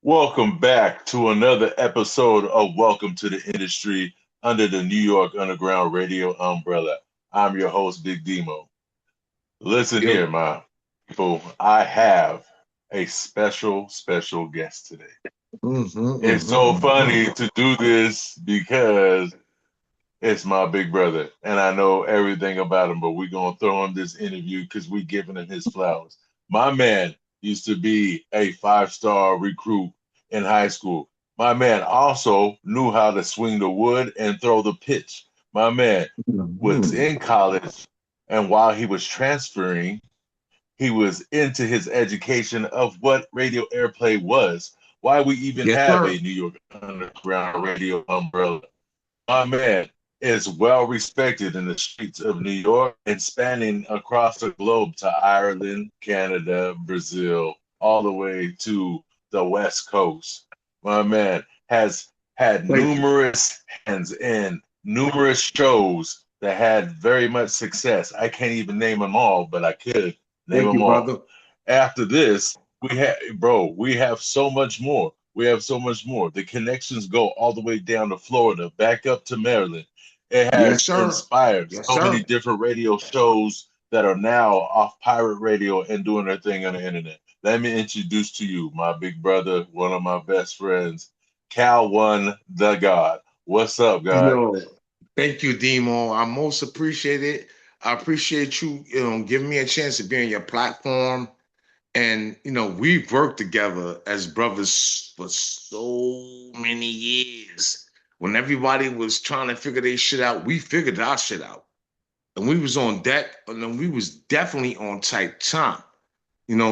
Welcome back to another episode of Welcome to the Industry under the New York Underground Radio umbrella. I'm your host, Big DeeMo. Listen Yo, here, my people. I have a special guest today. It's so funny to do this because it's my big brother, and I know everything about him, but we're going to throw him this interview because we're giving him his flowers. My man used to be a five-star recruit in high school. My man also knew how to swing the wood and throw the pitch. My man was Mhm. in college, and while he was transferring, he was into his education of what radio airplay was, why we even Yes, have sir. a New York Underground radio umbrella. My man is well respected in the streets of New York and spanning across the globe to Ireland, Canada, Brazil, all the way to the West Coast. My man has had Thank you. numerous hands in numerous shows that had very much success. I can't even name them all, but I could name Thank them you, all. brother. After this, we have so much more. We have so much more. The connections go all the way down to Florida, back up to Maryland. It Yes, has sir. inspired Yes, so many sir. different radio shows that are now off pirate radio and doing their thing on the internet. Let me introduce to you my big brother, one of my best friends, CalOne the God. What's up, God? Yo, thank you, DeeMo. I most appreciate it. I appreciate you, giving me a chance to be on your platform. And we've worked together as brothers for so many years. When everybody was trying to figure their shit out, we figured our shit out. And we was on deck, and then we was definitely on tight time.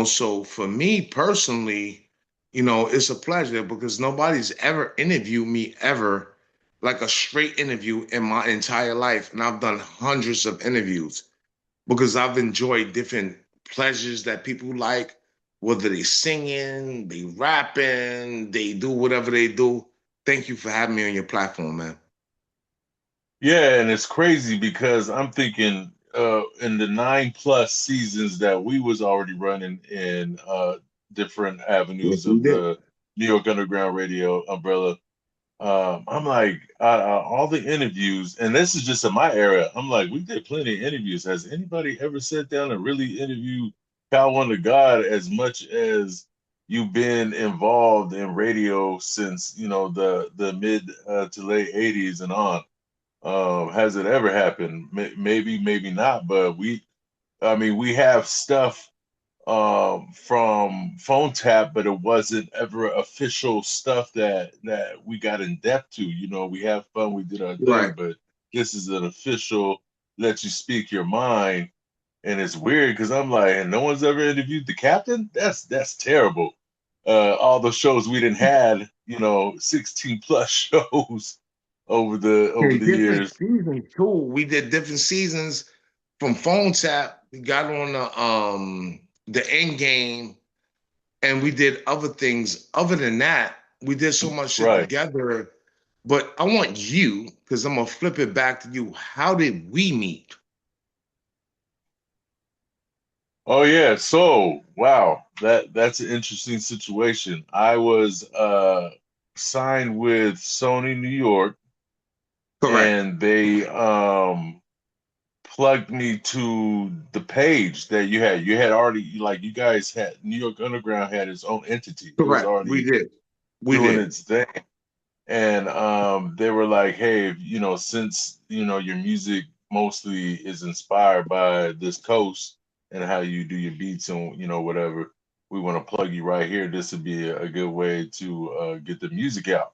So for me personally, it's a pleasure because nobody's ever interviewed me ever like a straight interview in my entire life. And I've done hundreds of interviews because I've enjoyed different pleasures that people like, whether they singing, they rapping, they do whatever they do. Thank you for having me on your platform, man. Yeah, and it's crazy because I'm thinking in the 9+ seasons that we was already running in different Yes, avenues we of did. the New York Underground Radio umbrella. I'm like, all the interviews, and this is just in my era. I'm like, we did plenty of interviews. Has anybody ever sat down and really interviewed Cal Wonder God as much as you've been involved in radio since the mid to late '80s and on? Has it ever happened? Maybe, maybe not. But I mean, we have stuff from phone tap, but it wasn't ever official stuff that we got in depth to. We have fun, we did our thing, Right. but this is an official let you speak your mind, and it's weird because I'm like, and no one's ever interviewed the captain. That's terrible. All the shows we didn't had, 16+ shows over Okay, the different years. seasons too. We did different seasons from phone tap. We got on the end game, and we did other things. Other than that, we did so much shit Right. together. But I want you, because I'm gonna flip it back to you. How did we meet? Oh yeah, so wow, that's an interesting situation. I was signed with Sony New York, Correct. and they plugged me to the page that you had. You had already, like, you guys had New York Underground had its own entity. It was Correct. We already did. We doing did. its thing. And they were like, hey, since your music mostly is inspired by this coast and how you do your beats and whatever, we want to plug you right here. This would be a good way to get the music out.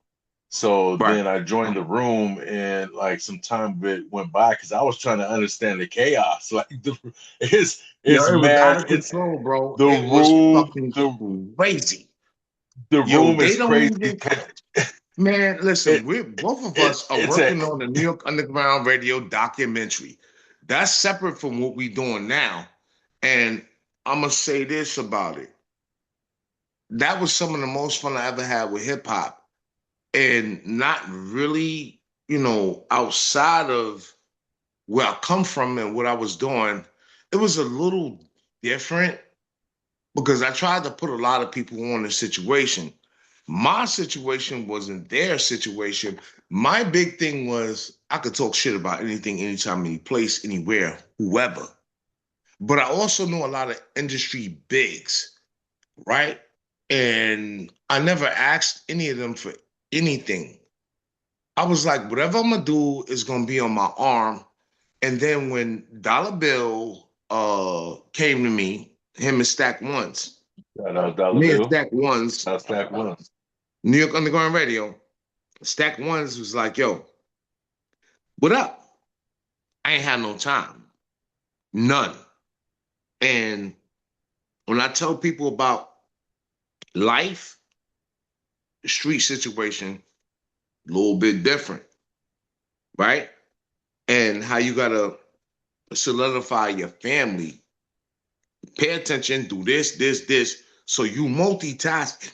So Right. then I joined the room, and like some time went by because I was trying to understand the chaos. Like Yo, it's it was out mad. of It's control, bro. the It was room. fucking The crazy. the Yo, room they is don't crazy even. because Man, listen, it we're both of it us are it's a working on the New York Underground Radio documentary. That's separate from what we're doing now. And I'm gonna say this about it. That was some of the most fun I ever had with hip hop. And not really, outside of where I come from and what I was doing, it was a little different because I tried to put a lot of people on the situation. My situation wasn't their situation. My big thing was I could talk shit about anything, anytime, any place, anywhere, whoever. But I also know a lot of industry bigs, right? And I never asked any of them for anything. I was like, whatever I'm gonna do is gonna be on my arm. And then when Dollar Bill came to me, him and Stack Ones, Shout out Dollar me and Bill. Stack Ones, Shout out Stack One. New York Underground Radio, Stack Ones was like, yo, what up? I ain't had no time. None. And when I tell people about life, the street situation, a little bit different, right? And how you gotta solidify your family. Pay attention, do this, this, this. So you multitasking.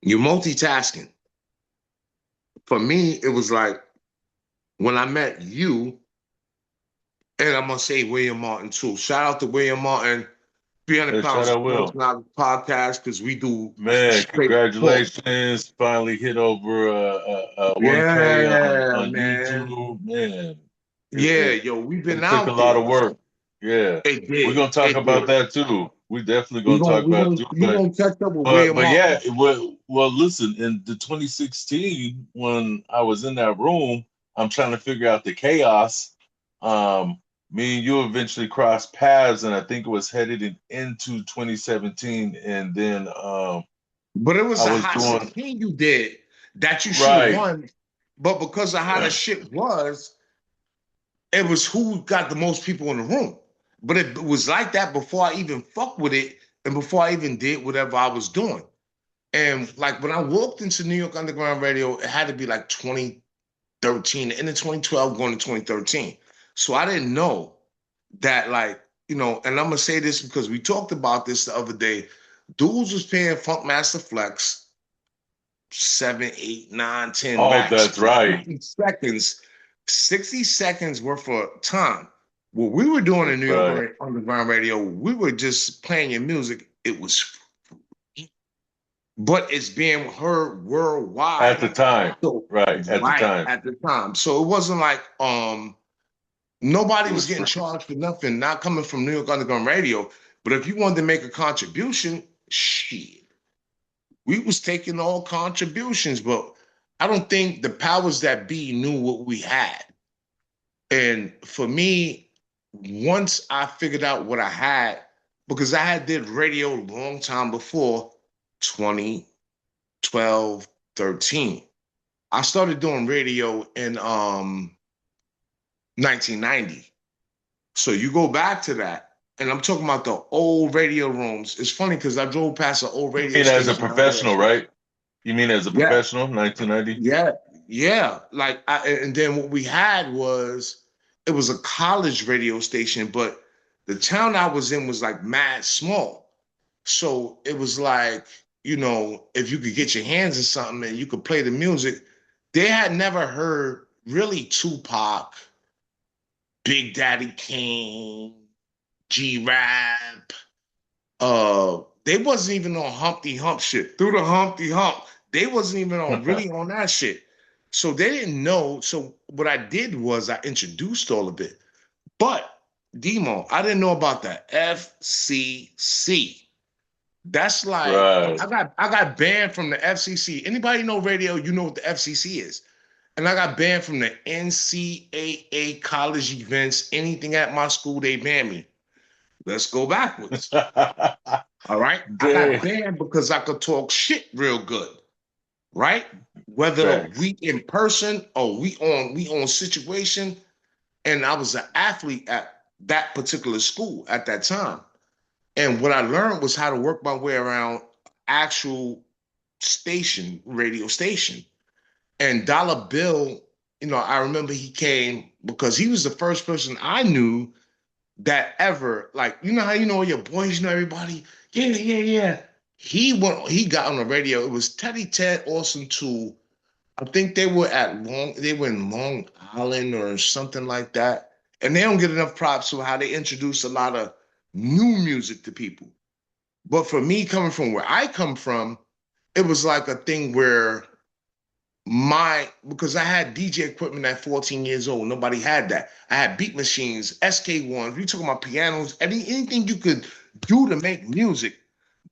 You're multitasking. For me, it was like when I met you, and I'm gonna say William Martin too. Shout out to William Martin, 300 Hey, shout pounds out Will. podcast, because we do Man, straight talk. congratulations. Finally hit over 1K Yeah, on man. YouTube. Man, Yeah, yo, we've been it took a out lot there. of work. Yeah. It We're did. gonna talk It about did. that too. We definitely We're gonna gonna talk we're about it gonna too. we're gonna catch up with William But yeah, Martin. well, listen, in the 2016 when I was in that room, I'm trying to figure out the chaos. Um, Me and you eventually crossed paths, and I think it was headed into 2017, and then But it I was a was hot doing 16 you did that you should have right. won. But because of how the shit was, it was who got the most people in the room. But it was like that before I even fucked with it and before I even did whatever I was doing. And like when I walked into New York Underground Radio, it had to be like 2013, in the 2012 going to 2013. So I didn't know that, like, and I'm gonna say this because we talked about this the other day. Dudes was paying Funkmaster Flex 7, 8, 9, 10 Oh, racks that's for right. 60 seconds, 60 seconds worth of time. What we were doing in That's New York right. Underground Radio, we were just playing your music. It was free, but it's being heard At worldwide. the time. So Right. At the right time. at the time. So it wasn't like nobody It was was getting free. charged for nothing, not coming from New York Underground Radio. But if you wanted to make a contribution, shit, we was taking all contributions, but I don't think the powers that be knew what we had. And for me, once I figured out what I had, because I had did radio a long time before 2012, 13. I started doing radio in 1990. So you go back to that, and I'm talking about the old radio rooms. It's funny because I drove past an old You radio mean as a station out there. professional, right? You mean as a Yeah, professional, 1990? yeah, yeah. Like, and then what we had was it was a college radio station, but the town I was in was like mad small. So it was like, if you could get your hands on something and you could play the music, they had never heard really Tupac, Big Daddy Kane, G Rap. They wasn't even on Humpty Hump shit. Through the Humpty Hump, they wasn't even on really on that shit. So they didn't know. So what I did was I introduced all of it. But DeeMo, I didn't know about the FCC. That's like Right. I got banned from the FCC. Anybody know radio? You know what the FCC is. And I got banned from the NCAA college events. Anything at my school, they banned me. Let's go backwards. All right. I got Dang. banned because I could talk shit real good. Right. Whether Facts. we in person or we on situation. And I was an athlete at that particular school at that time. And what I learned was how to work my way around actual station, radio station. And Dollar Bill, I remember he came because he was the first person I knew that ever, like, how your boys know everybody. Yeah, yeah, yeah. He got on the radio. It was Teddy Ted Austin too. I think they were in Long Island or something like that. And they don't get enough props to how they introduce a lot of new music to people. But for me, coming from where I come from, it was like a thing where because I had DJ equipment at 14 years old. Nobody had that. I had beat machines, SK1s. We talking about pianos, anything you could do to make music.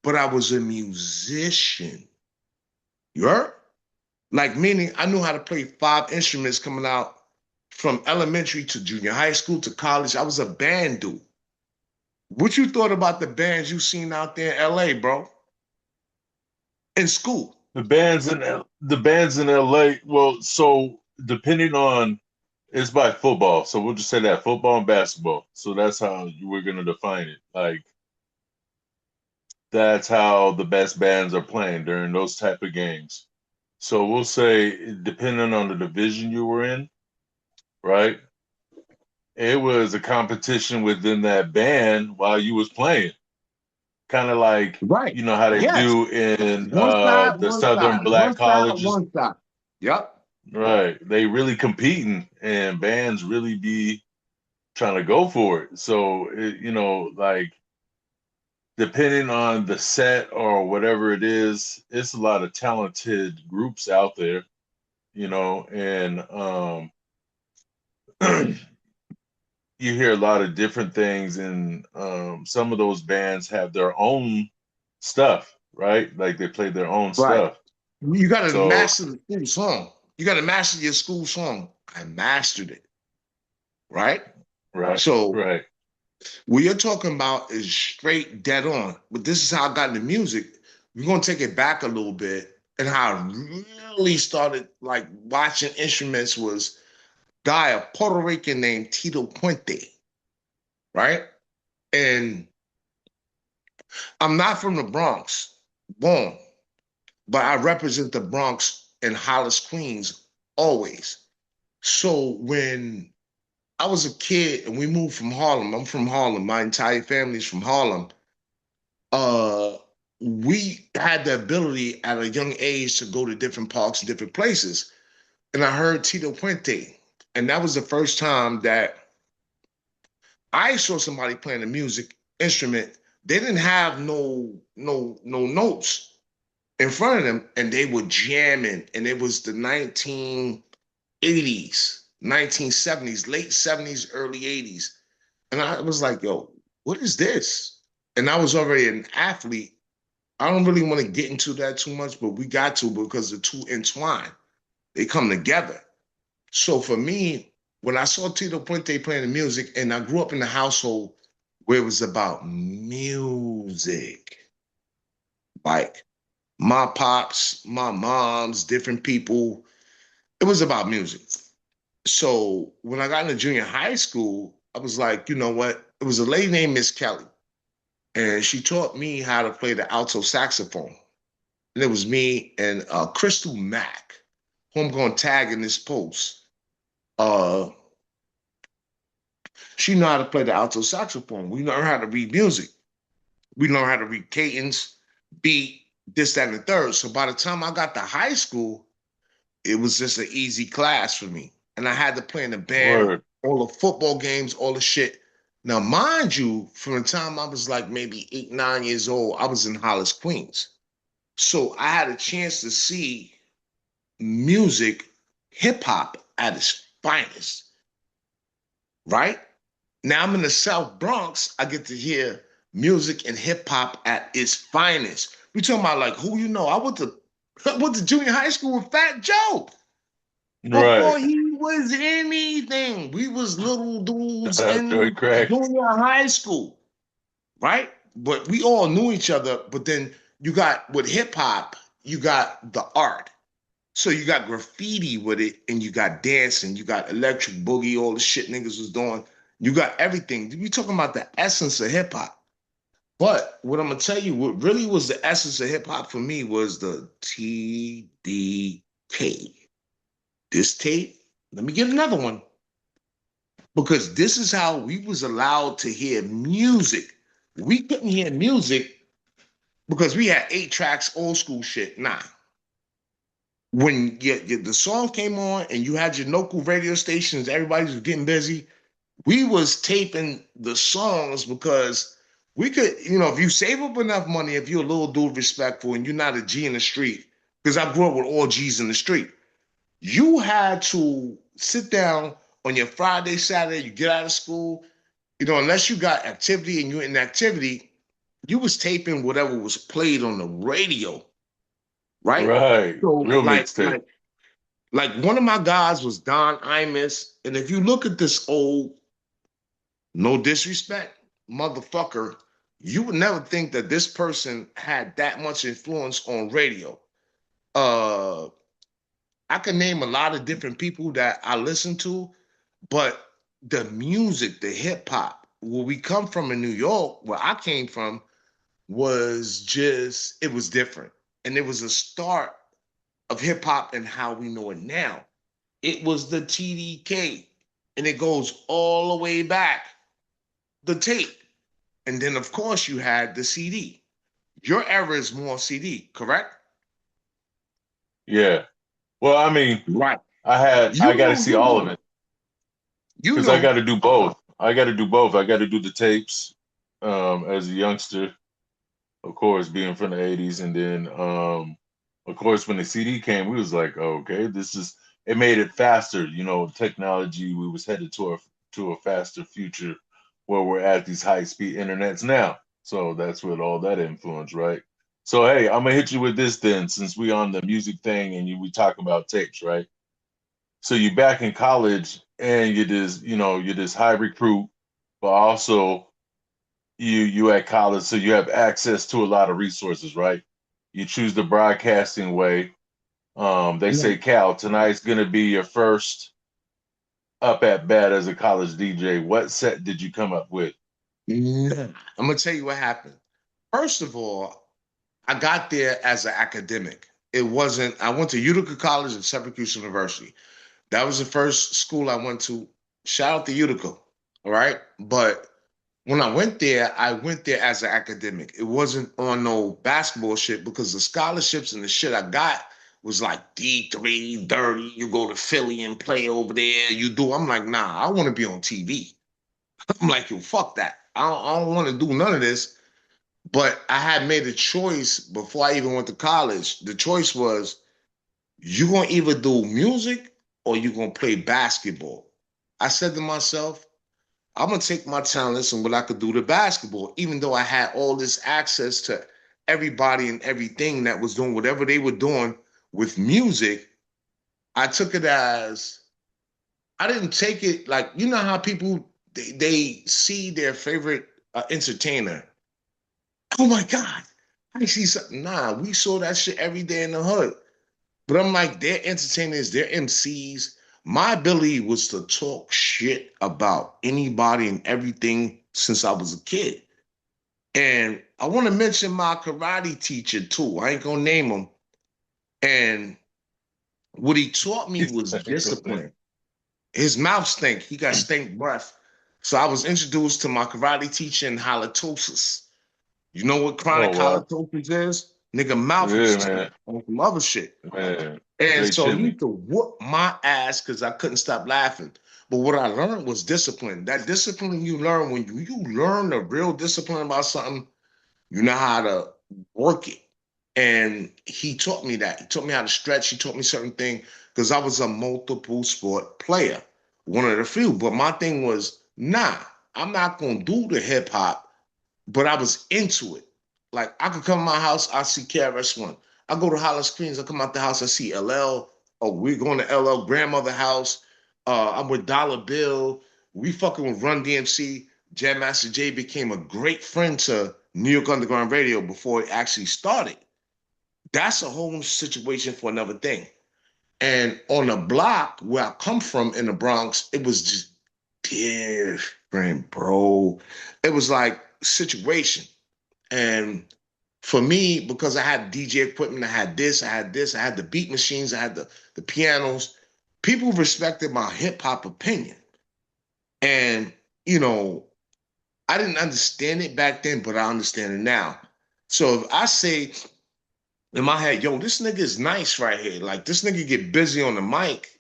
But I was a musician. You heard? Like meaning I knew how to play 5 instruments coming out from elementary to junior high school to college. I was a band dude. What you thought about the bands you seen out there in LA, bro? In school. The bands in LA. Well, so depending on it's by football. So we'll just say that football and basketball. So that's how we're gonna define it. Like that's how the best bands are playing during those type of games. So we'll say depending on the division you were in, right? It was a competition within that band while you was playing. Kind of like Right. you know how they Yes. do in One side, the one Southern side. black One side, colleges, one side. Yep. right? They really competing, and bands really be trying to go for it. So like depending on the set or whatever it is, it's a lot of talented groups out there, and you hear a lot of different things, and some of those bands have their own stuff, right? Like they play their own Right. stuff. You got to So, master the school song. You got to master your school song. I mastered it. Right. right, So right, what you're talking about is straight dead on. But this is how I got into music. We're gonna take it back a little bit, and how I really started like watching instruments was guy, a Puerto Rican named Tito Puente, right? And I'm not from the Bronx, born, but I represent the Bronx and Hollis, Queens, always. So when I was a kid and we moved from Harlem, I'm from Harlem, my entire family's from Harlem. uh we had the ability at a young age to go to different parks and different places. And I heard Tito Puente. And that was the first time that I saw somebody playing a music instrument. They didn't have no notes in front of them, and they were jamming. And it was the 1980s, 1970s, late 70s, early 80s. And I was like, yo, what is this? And I was already an athlete. I don't really want to get into that too much, but we got to because the two entwine. They come together. So for me, when I saw Tito Puente playing the music, and I grew up in a household where it was about music, like my pops, my moms, different people, it was about music. So when I got into junior high school, I was like, you know what? It was a lady named Miss Kelly, and she taught me how to play the alto saxophone. And it was me and Crystal Mack, who I'm going to tag in this post. Uh, she know how to play the alto saxophone. We learn how to read music. We learn how to read cadence, beat, this, that, and the third. So by the time I got to high school, it was just an easy class for me. And I had to play in the band, word, all the football games, all the shit. Now, mind you, from the time I was like maybe 8, 9 years old, I was in Hollis, Queens. So I had a chance to see music, hip hop at its finest, right? Now I'm in the South Bronx. I get to hear music and hip hop at its finest. We talking about like who you know. I went to I went to junior high school with Fat Joe right. before he was anything. We was little dudes Joey in Crack, junior high school, right? But we all knew each other. But then you got with hip hop, you got the art. So you got graffiti with it, and you got dancing, you got electric boogie, all the shit niggas was doing. You got everything. We talking about the essence of hip hop. But what I'm gonna tell you, what really was the essence of hip hop for me was the TDK. This tape. Let me get another one because this is how we was allowed to hear music. We couldn't hear music because we had 8 tracks, old school shit. Nah, when the song came on and you had your local radio stations, everybody was getting busy. We was taping the songs because We could, if you save up enough money, if you're a little dude respectful and you're not a G in the street, because I grew up with all G's in the street, you had to sit down on your Friday, Saturday, you get out of school, unless you got activity and you're in activity, you was taping whatever was played on the radio, right? Right. So Real like mixtape. like like one of my guys was Don Imus, and if you look at this old, no disrespect, motherfucker, you would never think that this person had that much influence on radio. Uh, I can name a lot of different people that I listen to, but the music, the hip hop, where we come from in New York, where I came from, was just, it was different. And it was a start of hip hop and how we know it now. It was the TDK, and it goes all the way back, the tape. And then, of course, you had the CD. Your era is more CD, correct? Yeah. Well, I mean, Right. I You got to know, see you all of know, it you because I got know. to do both. I got to do both. I got to do the tapes as a youngster, of course, being from the 80s. And then, of course, when the CD came, we was like, oh, okay, it made it faster. Technology, we was headed to a faster future where we're at these high speed internets now. So that's what all that influence, right? So, hey, I'm gonna hit you with this then, since we on the music thing and we talk about tapes, right? So you back in college and you're this high recruit, but also you at college, so you have access to a lot of resources, right? You choose the broadcasting way. They say, Cal, tonight's gonna be your first up at bat as a college DJ. What set did you come up with? Nah. I'm gonna tell you what happened. First of all, I got there as an academic. It wasn't. I went to Utica College and Syracuse University. That was the first school I went to. Shout out to Utica, all right. But when I went there as an academic. It wasn't on no basketball shit because the scholarships and the shit I got was like D3, dirty. You go to Philly and play over there. You do. I'm like, nah, I want to be on TV. I'm like, yo, fuck that. I don't want to do none of this. But I had made a choice before I even went to college. The choice was you gonna either do music or you gonna play basketball. I said to myself, I'm gonna take my talents and what I could do to basketball, even though I had all this access to everybody and everything that was doing whatever they were doing with music. I took it as I didn't take it like how people they see their favorite entertainer. Oh my God, I see something. Nah, we saw that shit every day in the hood. But I'm like, they're entertainers, they're MCs. My ability was to talk shit about anybody and everything since I was a kid. And I want to mention my karate teacher too. I ain't gonna name him. And what he taught me was discipline. His mouth stink. He got stink breath. So I was introduced to my karate teacher in halitosis. You know what chronic Oh wow, halitosis is? Nigga mouth was yeah, stink man, on some other shit. man, And straight so he chimney. used to whoop my ass because I couldn't stop laughing. But what I learned was discipline. That discipline you learn when you learn the real discipline about something, you know how to work it. And he taught me that. He taught me how to stretch. He taught me certain things because I was a multiple sport player, one of the few. But my thing was, nah, I'm not going to do the hip hop, but I was into it. Like I could come to my house, I see KRS-One. I go to Hollis Queens, I come out the house, I see LL. Oh, we're going to LL grandmother house. I'm with Dollar Bill. We fucking with Run DMC. Jam Master Jay became a great friend to New York Underground Radio before it actually started. That's a whole situation for another thing. And on the block where I come from in the Bronx, it was just different, bro. It was like situation. And for me, because I had DJ equipment, I had this, I had the beat machines, I had the pianos, people respected my hip hop opinion. And, you know, I didn't understand it back then, but I understand it now. So if I say in my head, yo, this nigga is nice right here, like this nigga get busy on the mic,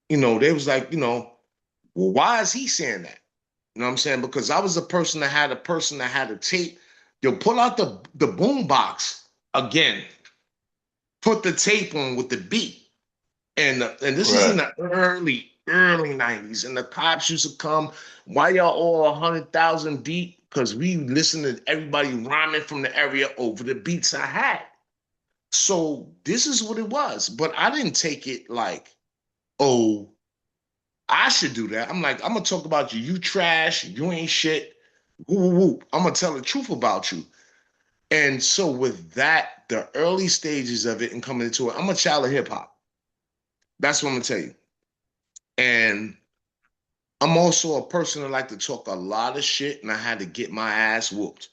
they was like, well, why is he saying that? You know what I'm saying? Because I was a person that had a tape. Yo, pull out the boom box again, put the tape on with the beat. And this is in Right. the early 90s. And the cops used to come. Why y'all all 100,000 deep? Because we listened to everybody rhyming from the area over the beats I had. So this is what it was. But I didn't take it like, oh, I should do that. I'm like, I'm gonna talk about you. You trash, you ain't shit. Woo, woo, woo. I'm gonna tell the truth about you. And so with that, the early stages of it and coming into it, I'm a child of hip hop. That's what I'm gonna tell you. And I'm also a person that like to talk a lot of shit, and I had to get my ass whooped.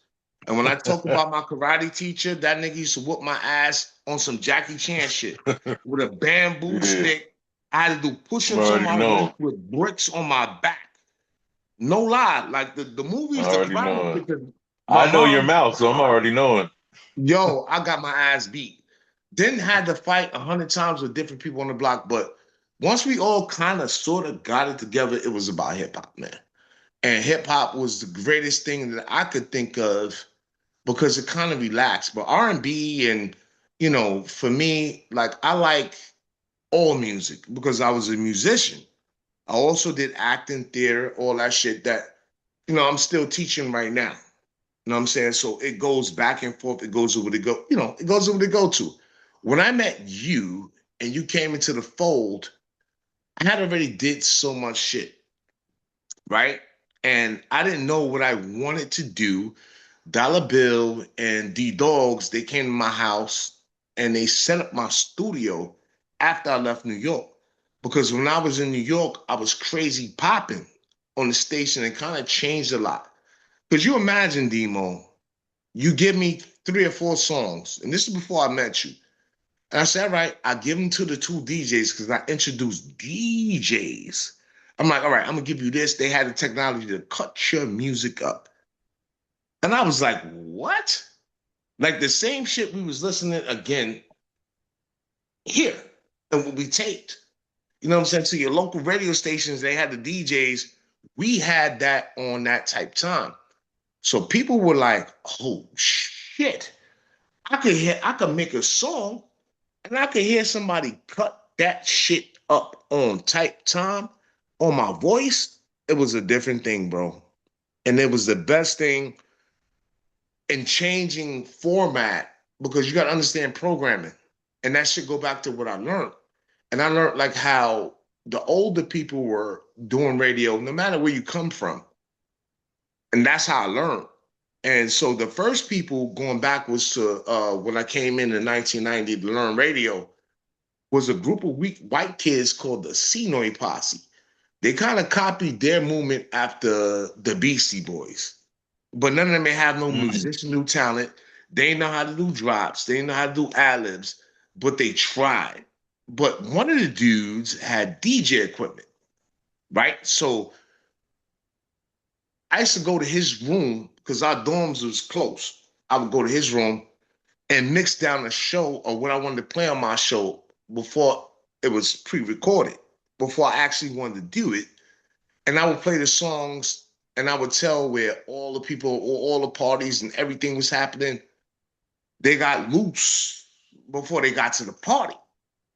And when I talk about my karate teacher, that nigga used to whoop my ass on some Jackie Chan shit with a bamboo Yeah, stick. I had to do I push-ups on already my know. wrist with bricks on my back. No lie, like the I movies, the already karate know. because my I know your mom, mouth, so I'm already knowing. yo, I got my ass beat. Then had to fight 100 times with different people on the block, but once we all kind of sort of got it together, it was about hip hop, man. And hip hop was the greatest thing that I could think of because it kind of relaxed. But R&B and for me, like I like all music because I was a musician. I also did acting, theater, all that shit that I'm still teaching right now. You know what I'm saying? So it goes back and forth. It goes over the go, it goes over the go to. When I met you and you came into the fold, I had already did so much shit, right? And I didn't know what I wanted to do. Dollar Bill and D Dogs, they came to my house and they set up my studio after I left New York. Because when I was in New York, I was crazy popping on the station and kind of changed a lot. Because you imagine, DeeMo, you give me 3 or 4 songs, and this is before I met you. And I said, all right, I give them to the two DJs because I introduced DJs. I'm like, all right, I'm gonna give you this. They had the technology to cut your music up. And I was like, what? Like the same shit we was listening again here and what we taped. You know what I'm saying? To your local radio stations, they had the DJs. We had that on that type time. So people were like, oh shit. I could make a song and I could hear somebody cut that shit up on type time on my voice. It was a different thing, bro. And it was the best thing in changing format because you got to understand programming. And that should go back to what I learned. And I learned like how the older people were doing radio, no matter where you come from. And that's how I learned. And so the first people going backwards to when I came in 1990 to learn radio was a group of weak white kids called the Senoy Posse. They kind of copied their movement after the Beastie Boys, but none of them may have no Mm. musicianal talent. They know how to do drops. They know how to do ad-libs, but they tried. But one of the dudes had DJ equipment, right? So I used to go to his room because our dorms was close. I would go to his room and mix down a show or what I wanted to play on my show before it was pre-recorded, before I actually wanted to do it. And I would play the songs and I would tell where all the people, all the parties and everything was happening. They got loose before they got to the party.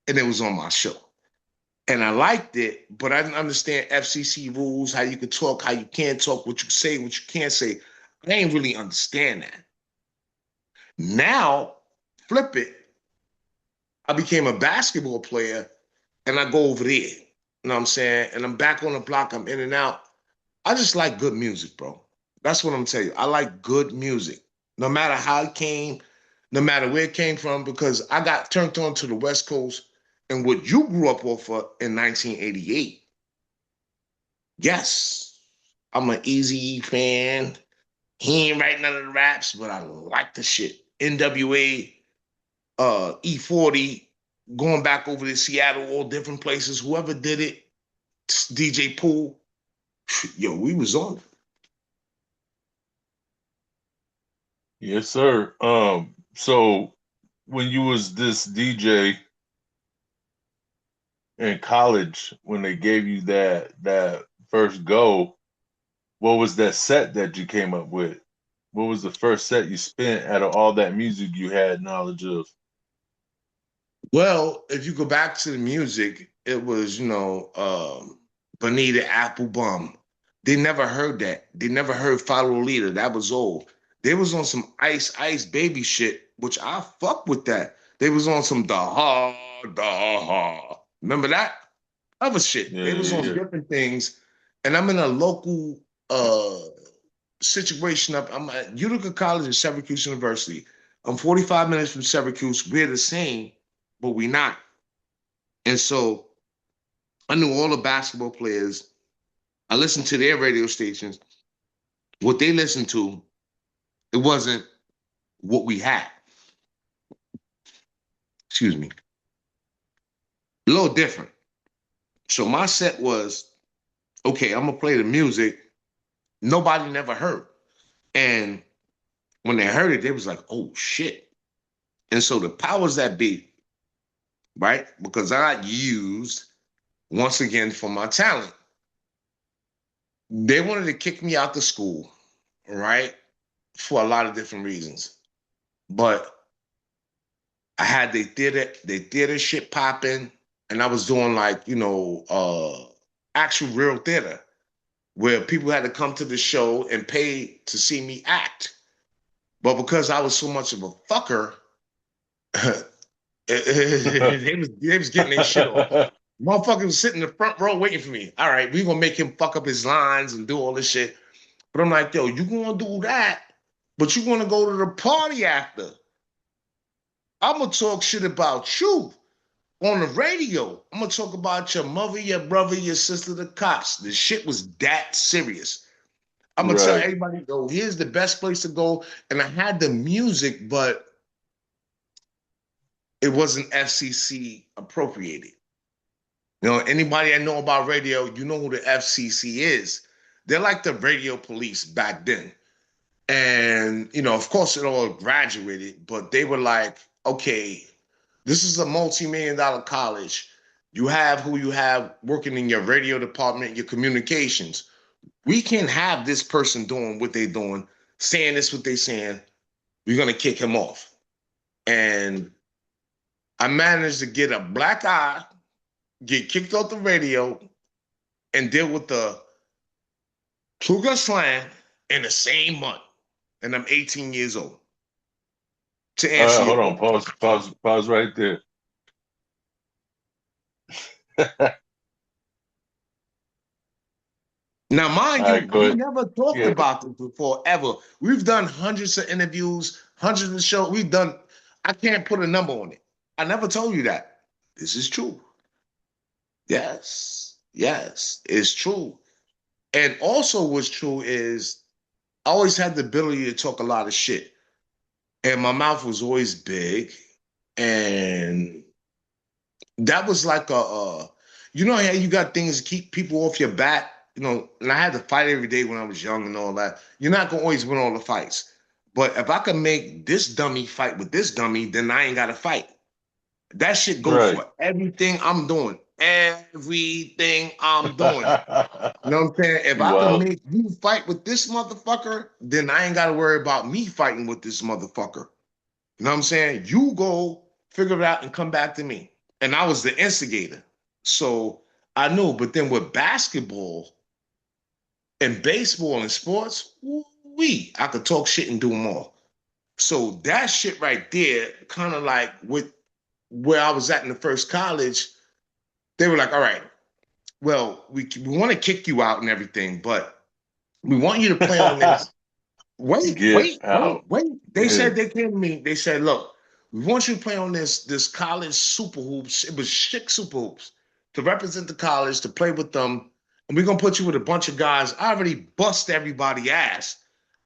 And it was on my show. And I liked it, but I didn't understand FCC rules, how you could talk, how you can't talk, what you say, what you can't say. I didn't really understand that. Now, flip it. I became a basketball player and I go over there. You know what I'm saying? And I'm back on the block. I'm in and out. I just like good music, bro. That's what I'm telling you. I like good music. No matter how it came, no matter where it came from, because I got turned on to the West Coast and what you grew up off of in 1988. Yes, I'm an Easy fan. He ain't write none of the raps, but I like the shit. NWA, E40, going back over to Seattle, all different places. Whoever did it, DJ Pool, yo, we was on it. Yes, sir. So when you was this DJ in college, when they gave you that first go, what was that set that you came up with? What was the first set you spent out of all that music you had knowledge of? Well, if you go back to the music, it was, Bonita Applebum. They never heard that. They never heard Follow Leader. That was old. They was on some Ice Ice Baby shit, which I fuck with that. They was on some da ha. Remember that? Other shit. Yeah, They was yeah, on yeah. different things. And I'm in a local situation up. I'm at Utica College and Syracuse University. I'm 45 minutes from Syracuse. We're the same, but we not. And so I knew all the basketball players. I listened to their radio stations. What they listened to, it wasn't what we had. Excuse me. A little different. So my set was, okay, I'm gonna play the music nobody never heard. And when they heard it, they was like, oh shit. And so the powers that be, right? Because I got used once again for my talent. They wanted to kick me out the school, right? For a lot of different reasons. But I had the theater shit popping, and I was doing like, actual real theater where people had to come to the show and pay to see me act. But because I was so much of a fucker, they was getting their shit off. Motherfucker was sitting in the front row waiting for me. All right, we gonna make him fuck up his lines and do all this shit. But I'm like, yo, you gonna do that, but you gonna go to the party after. I'm gonna talk shit about you on the radio. I'm gonna talk about your mother, your brother, your sister, the cops. The shit was that serious. I'm gonna tell Right. everybody, go, here's the best place to go. And I had the music, but it wasn't FCC appropriated. Anybody I know about radio, you know who the FCC is. They're like the radio police back then. And, of course, it all graduated, but they were like, okay, this is a multi-million-dollar college. You have who you have working in your radio department, your communications. We can't have this person doing what they're doing, saying this, what they're saying. We're going to kick him off. And I managed to get a black eye, get kicked off the radio, and deal with the Ku Klux Klan in the same month. And I'm 18 years old. To answer your Hold on. question. Pause right there. All Now, mind you, right, go we ahead. never talked Yeah. about this before, ever. We've done hundreds of interviews, hundreds of shows. I can't put a number on it. I never told you that. This is true. Yes, it's true. And also what's true is I always had the ability to talk a lot of shit. And my mouth was always big. And that was like you know how you got things to keep people off your back, and I had to fight every day when I was young and all that. You're not gonna always win all the fights. But if I can make this dummy fight with this dummy, then I ain't gotta fight. That shit go Right. for everything I'm doing. Everything I'm doing. You know what I'm saying? If I can Wow. make you fight with this motherfucker, then I ain't gotta worry about me fighting with this motherfucker. You know what I'm saying? You go figure it out and come back to me. And I was the instigator. So I knew. But then with basketball and baseball and sports, I could talk shit and do more. So that shit right there, kind of like with where I was at in the first college, they were like, all right, well, we want to kick you out and everything, but we want you to play on this. Wait, Get wait, wait, out. wait. They Yeah. said they came to me. They said, look, we want you to play on this college super hoops. It was Chic super hoops to represent the college, to play with them. And we're gonna put you with a bunch of guys. I already bust everybody ass.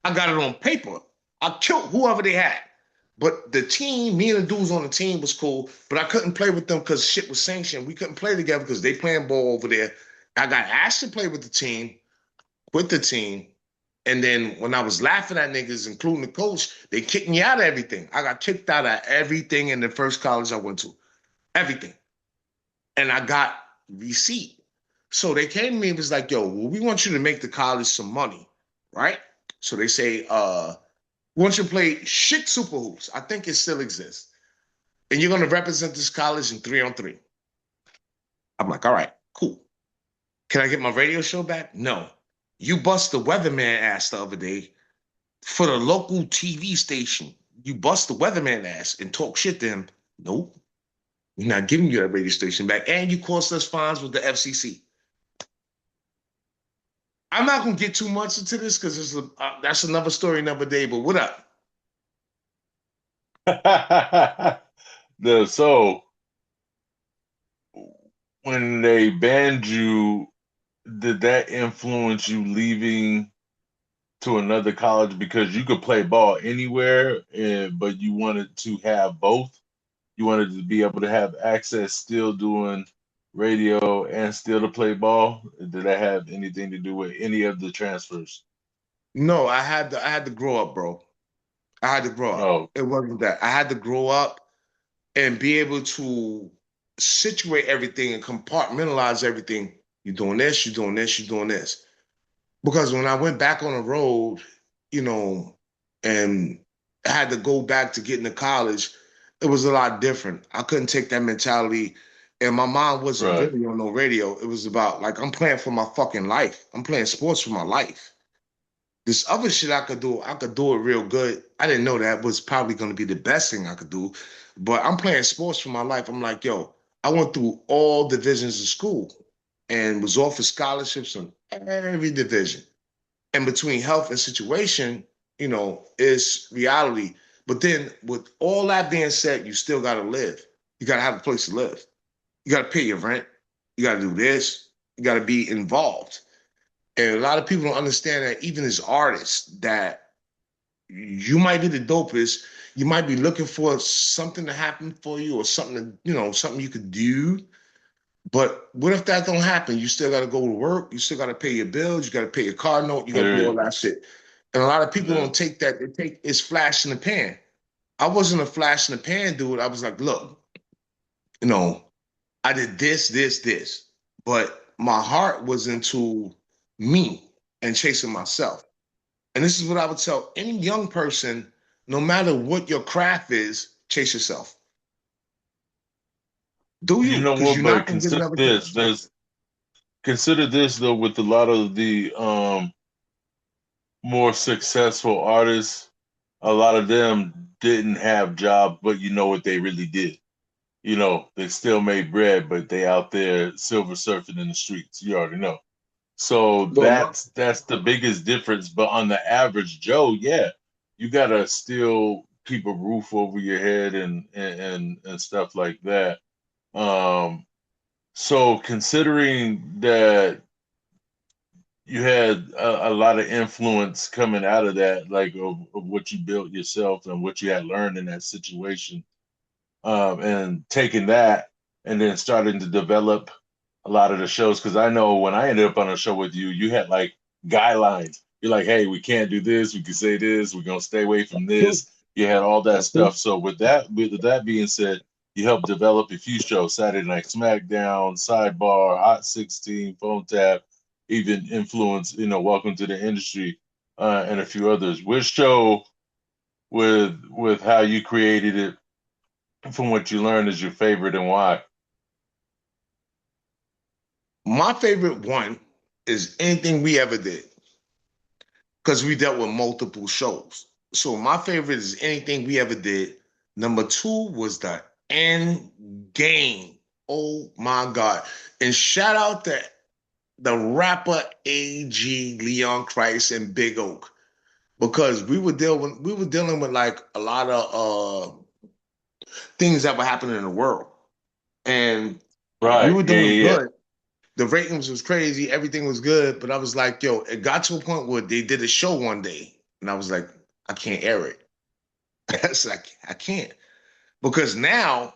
I got it on paper. I killed whoever they had. But the team, me and the dudes on the team was cool, but I couldn't play with them because shit was sanctioned. We couldn't play together because they playing ball over there. I got asked to play with the team, and then when I was laughing at niggas, including the coach, they kicked me out of everything. I got kicked out of everything in the first college I went to. Everything. And I got receipt. So they came to me and was like, yo, well, we want you to make the college some money, right? So they say, we want you to play shit super hoops. I think it still exists. And you're going to represent this college in 3-on-3. I'm like, all right, cool. Can I get my radio show back? No. You bust the weatherman ass the other day for the local TV station. You bust the weatherman ass and talk shit to him. Nope. We're not giving you that radio station back. And you cost us fines with the FCC. I'm not going to get too much into this because that's another story another day. But what up? So when they banned you, did that influence you leaving to another college because you could play ball anywhere, but you wanted to have both? You wanted to be able to have access still doing radio and still to play ball? Did that have anything to do with any of the transfers? No, I had to grow up, bro. I had to grow up. Oh, It wasn't that. I had to grow up and be able to situate everything and compartmentalize everything. You're doing this, you're doing this, you're doing this. Because when I went back on the road, you know, and I had to go back to get into college, it was a lot different. I couldn't take that mentality. And my mind wasn't right. really on no radio. It was about like I'm playing for my fucking life. I'm playing sports for my life. This other shit I could do it real good. I didn't know that was probably going to be the best thing I could do, but I'm playing sports for my life. I'm like, yo, I went through all divisions of school and was offered scholarships in every division. And between health and situation, is reality. But then with all that being said, you still got to live. You got to have a place to live. You got to pay your rent. You got to do this. You got to be involved. And a lot of people don't understand that even as artists, that you might be the dopest. You might be looking for something to happen for you or something something you could do. But what if that don't happen? You still got to go to work. You still got to pay your bills. You got to pay your car note. You got to do all Period. that shit. And a lot of people Yeah. don't take that. They take it's flash in the pan. I wasn't a flash in the pan dude. I was like, look, you know, I did this, this, this, but my heart was into me and chasing myself. And this is what I would tell any young person, no matter what your craft is, chase yourself. Do You you? know Because what? you're But not going to get consider another this. chance. Consider this though. With a lot of the more successful artists, a lot of them didn't have jobs, but you know what they really did. They still made bread, but they out there silver surfing in the streets. You already know. So Well, that's the biggest difference. But on the average Joe, yeah, you gotta still keep a roof over your head and stuff like that. Um, so considering that you had a lot of influence coming out of that, like of what you built yourself and what you had learned in that situation, and taking that and then starting to develop a lot of the shows. Because I know when I ended up on a show with you, you had like guidelines. You're like, hey, we can't do this. We can say this. We're gonna stay away from true. this. You had all that That's true. stuff. So with that being said, you helped develop a few shows: Saturday Night SmackDown, Sidebar, Hot 16, Phone Tap, even influence. Welcome to the Industry, and a few others. Which show with how you created it from what you learned is your favorite and why? My favorite one is anything we ever did because we dealt with multiple shows. So my favorite is anything we ever did. Number two was the end game. Oh my God. And shout out to the rapper AG, Leon Christ, and Big Oak. Because we were dealing with like a lot of things that were happening in the world. And we Right. were Yeah, doing yeah, good. The ratings was crazy, everything was good, but I was like, yo, it got to a point where they did a show one day, and I was like, I can't air it. It's like I can't because now,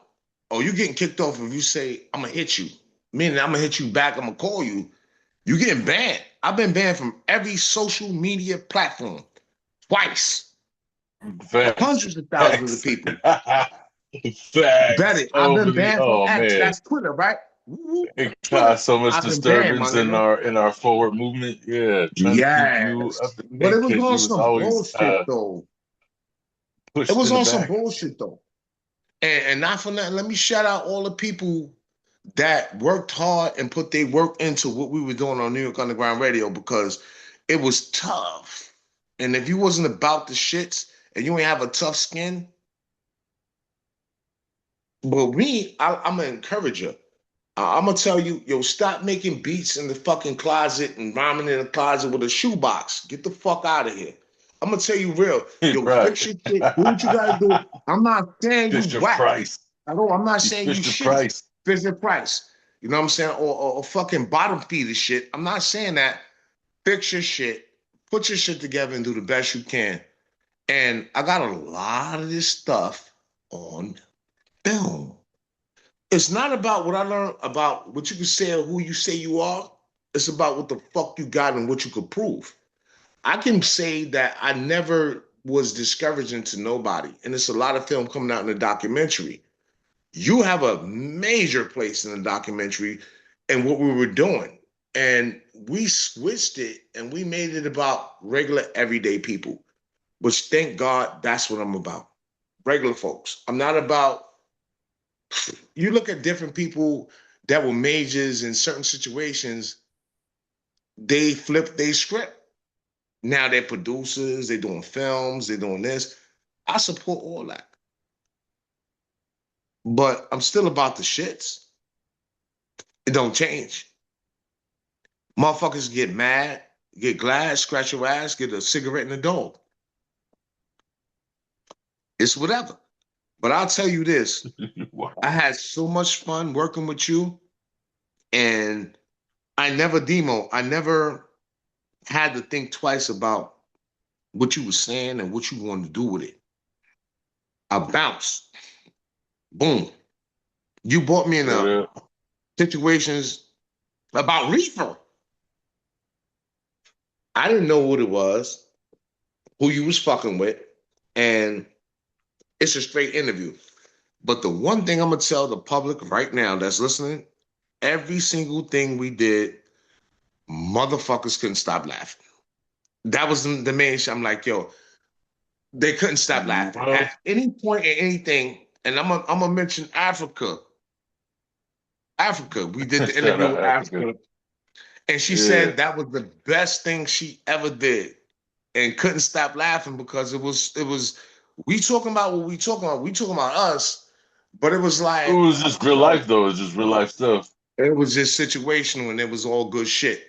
oh, you getting kicked off if you say I'm gonna hit you, meaning I'm gonna hit you back, I'm gonna call you. You getting banned. I've been banned from every social media platform twice, yeah. Facts. hundreds of thousands of Facts. people. Bet Facts. it. I've been The banned from oh X. man. That's Twitter, right? It Twitter. caused so much I've been banned, my disturbance in nigga. our forward movement. Yeah, trying to keep you up Yes. to But date it was because on you was some always bullshit though. It pushed was in the on some back. bullshit though. And not for nothing, let me shout out all the people that worked hard and put their work into what we were doing on New York Underground Radio because it was tough. And if you wasn't about the shits and you ain't have a tough skin, but me, I'm an encourager. I'm gonna tell you, yo, stop making beats in the fucking closet and rhyming in the closet with a shoebox. Get the fuck out of here. I'm gonna tell you real. Yo, Right. fix your shit. Do what you gotta do. I'm not saying you Fisher whack. Price. I'm not You saying you Fisher shitty. Price. Fisher Price. You know what I'm saying? Or fucking bottom feeder shit. I'm not saying that. Fix your shit. Put your shit together and do the best you can. And I got a lot of this stuff on film. It's not about what I learned about what you can say or who you say you are. It's about what the fuck you got and what you could prove. I can say that I never was discouraging to nobody. And it's a lot of film coming out in the documentary. You have a major place in the documentary and what we were doing. And we switched it and we made it about regular, everyday people, which thank God that's what I'm about. Regular folks. I'm not about, you look at different people that were majors in certain situations, they flip their script. Now they're producers, they're doing films, they're doing this. I support all that. But I'm still about the shits. It don't change. Motherfuckers get mad, get glad, scratch your ass, get a cigarette and a dog. It's whatever. But I'll tell you this. I Wow. had so much fun working with you. And I never DeeMo. I never had to think twice about what you were saying and what you wanted to do with it. I bounced. Boom. You brought me in What a up? situations about reefer. I didn't know what it was, who you was fucking with, and it's a straight interview. But the one thing I'm gonna tell the public right now that's listening, every single thing we did, motherfuckers couldn't stop laughing. That was the main shit. I'm like, yo, they couldn't stop laughing. Well, At any point in anything, and I'm gonna mention Africa. Africa. We did the shout interview out with Africa. Africa. And she Yeah. said that was the best thing she ever did. And couldn't stop laughing because it was we talking about what we talking about. We talking about us, but it was It like, was just real life yo, though. It's just real life stuff. it was just situational and it was all good shit.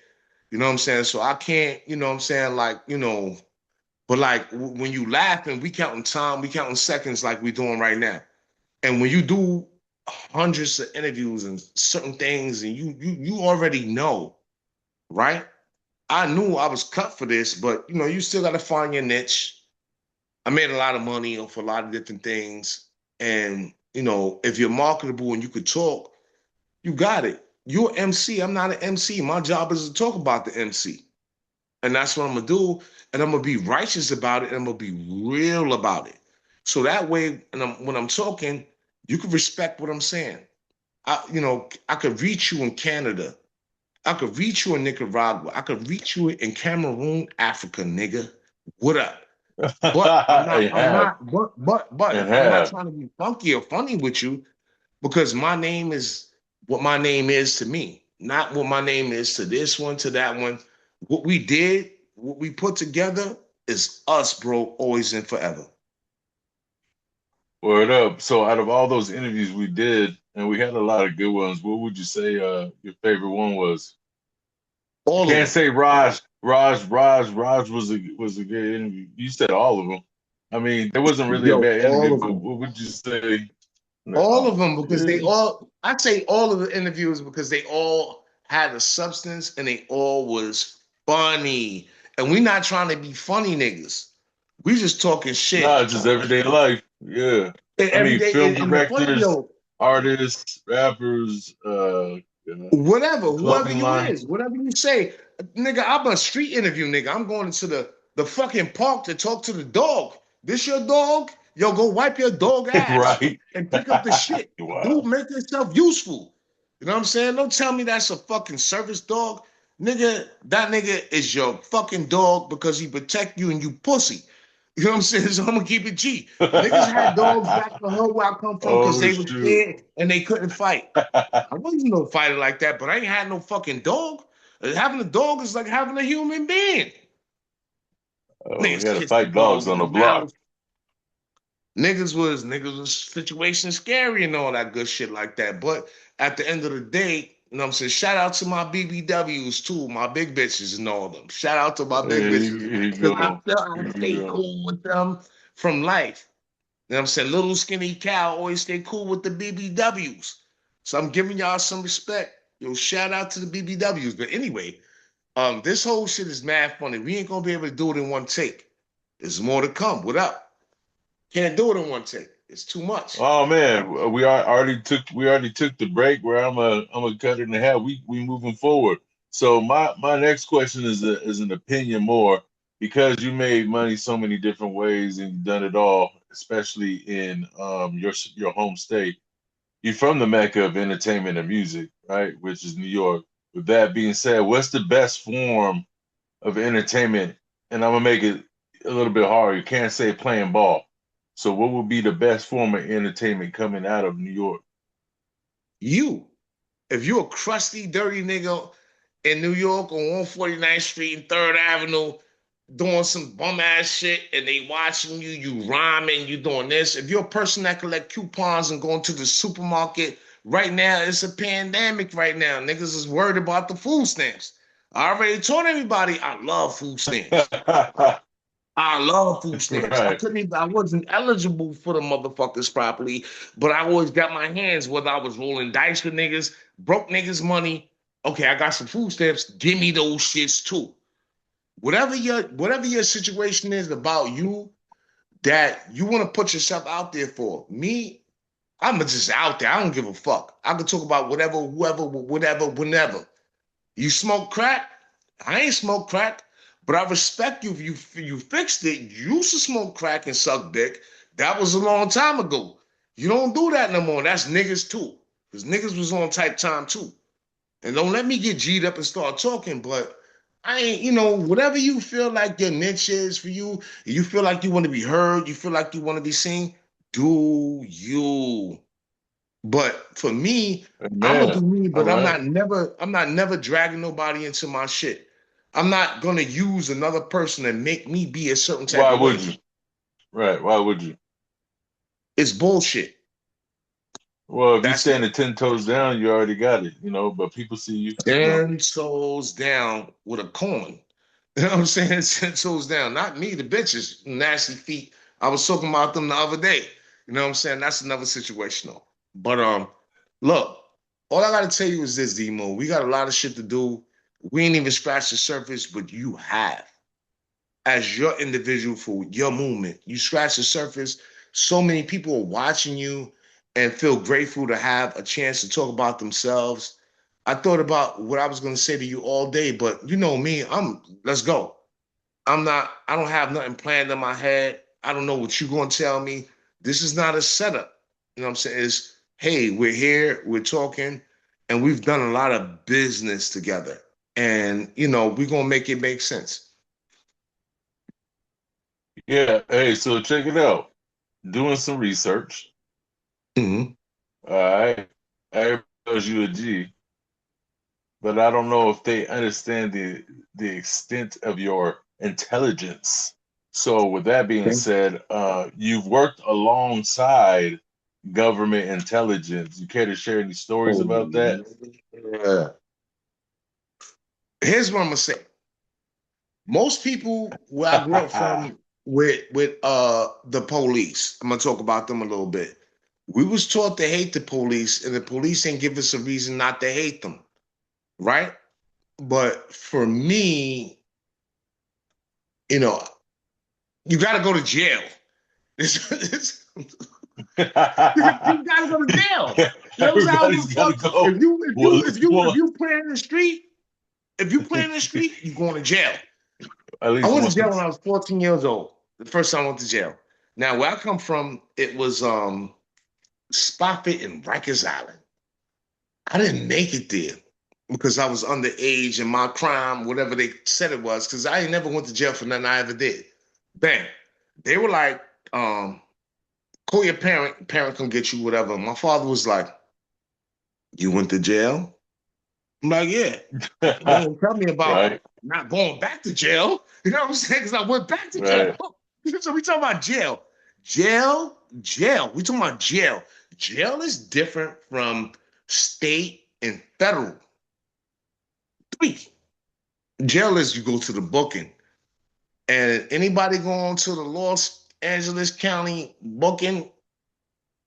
You know what I'm saying? So I can't, you know what I'm saying, like, but like when you laughing, we counting time, we counting seconds like we doing right now. And when you do hundreds of interviews and certain things, and you already know, right? I knew I was cut for this, but you still got to find your niche. I made a lot of money off a lot of different things, and if you're marketable and you could talk, you got it. You're an MC. I'm not an MC. My job is to talk about the MC. And that's what I'm gonna do. And I'm gonna be righteous about it, and I'm gonna be real about it. So that way, when I'm talking, you can respect what I'm saying. I could reach you in Canada. I could reach you in Nicaragua. I could reach you in Cameroon, Africa, nigga. What up? But I'm not, It I'm have. not, but It I'm not have. trying to be funky or funny with you because my name is what my name is to me, not what my name is to this one, to that one. What we did, what we put together is us, bro, always and forever. Word up. So out of all those interviews we did, and we had a lot of good ones, what would you say your favorite one was? You All of can't them. say Raj was a good interview. You said all of them. I mean, there wasn't really a Yo, bad all interview, of but them. what would you say? All of No, them because really? I say all of the interviews because they all had a substance and they all was funny. And we not trying to be funny niggas. We just talking Nah, shit. just everyday life. Yeah. And I every mean, day, film and the funny, directors, artists, rappers, whatever, whoever clothing you line. is, whatever you say, nigga, I'm a street interview, nigga. I'm going into the fucking park to talk to the dog. This your dog? Yo, go wipe your dog ass Right. and pick up the shit. Dude, Wow. make yourself useful. You know what I'm saying? Don't tell me that's a fucking service dog. Nigga, that nigga is your fucking dog because he protect you and you pussy. You know what I'm saying? So I'm gonna keep it G. Niggas had dogs back in the hood where I come from because Oh they were shoot. scared and they couldn't fight. I wasn't no fighter like that, but I ain't had no fucking dog. Having a dog is like having a human being. Oh, we Niggas had to kissed the fight dogs dog on in the the block. mouth. Niggas was situation scary and all that good shit like that. But at the end of the day, you know what I'm saying? Shout out to my BBWs too, my big bitches and all of them. Shout out to my big bitches. Here you Because I go. felt I Here you stay go. cool with them from life. You know what I'm saying? Little skinny cow always stay cool with the BBWs. So I'm giving y'all some respect. Yo, shout out to the BBWs. But anyway, this whole shit is mad funny. We ain't gonna be able to do it in one take. There's more to come. What up? Can't do it in one take. It's too much. Oh man, we already took the break where I'm gonna cut it in half. We moving forward. So my next question is an opinion more because you made money so many different ways and you've done it all, especially in your home state. You're from the Mecca of entertainment and music, right? Which is New York. With that being said, what's the best form of entertainment? And I'm gonna make it a little bit harder. You can't say playing ball. So what would be the best form of entertainment coming out of New York? You, if you a crusty, dirty nigga in New York on 149th Street and 3rd Avenue doing some bum ass shit and they watching you, you rhyming, you doing this. If you're a person that collect coupons and going to the supermarket, right now it's a pandemic right now. Niggas is worried about the food stamps. I already told everybody I love food stamps. I love food stamps. I Right. couldn't even, I wasn't eligible for the motherfuckers properly, but I always got my hands, whether I was rolling dice with niggas, broke niggas money. Okay, I got some food stamps. Give me those shits too. Whatever your situation is about you that you want to put yourself out there for. Me, I'm just out there. I don't give a fuck. I can talk about whatever, whoever, whatever, whenever. You smoke crack? I ain't smoke crack, but I respect you if you fixed it. You used to smoke crack and suck dick. That was a long time ago. You don't do that no more. That's niggas too. Because niggas was on type time too. And don't let me get G'd up and start talking, but I ain't, whatever you feel like your niche is for you, you feel like you want to be heard, you feel like you want to be seen, do you. But for me, I'm gonna do Man. me, All but right. I'm not never dragging nobody into my shit. I'm not gonna use another person and make me be a certain type Why of would way. you? Right. Why would you? It's bullshit. Well, if you're That's it. standing 10 toes down, you already got it, but people see you, 10 toes down with a coin. You know what I'm saying? 10 toes down. Not me, the bitches, nasty feet. I was talking about them the other day. You know what I'm saying? That's another situation though. But look, all I gotta tell you is this, DeeMo. We got a lot of shit to do. We ain't even scratched the surface, but you have as your individual for your movement. You scratch the surface. So many people are watching you and feel grateful to have a chance to talk about themselves. I thought about what I was going to say to you all day, but you know me, let's go. I don't have nothing planned in my head. I don't know what you're going to tell me. This is not a setup. You know what I'm saying? It's, hey, we're here, we're talking, and we've done a lot of business together. And, we're going to make it make sense. Yeah. Hey, so check it out. Doing some research. Mhm. All right. Everybody knows you a G, but I don't know if they understand the extent of your intelligence. So with that being said, you've worked alongside government intelligence. You care to share any stories Oh, about that? yeah. Here's what I'm gonna say. Most people where I grew up from with the police, I'm gonna talk about them a little bit. We was taught to hate the police, and the police ain't give us a reason not to hate them, right? But for me, you know, you gotta go to jail. You gotta go to jail. You know what I'm saying? I don't give Everybody's a got to fuck. go. If Well, you play in the street, if you play in the street, you going to jail. at I least went to jail when once. I was 14 years old. The first time I went to jail. Now, where I come from, it was Spofford and Rikers Island. I didn't make it there because I was underage and my crime, whatever they said it was, because I ain't never went to jail for nothing I ever did. Bam. They were like, call your parent can get you whatever. My father was like, you went to jail? I'm like, yeah. They didn't tell me about Right, not going back to jail. You know what I'm saying? Because I went back to jail. right, So we talking about jail. Jail. We talking about jail. Jail is different from state and federal. Three. Jail is you go to the booking. And anybody going to the Los Angeles County booking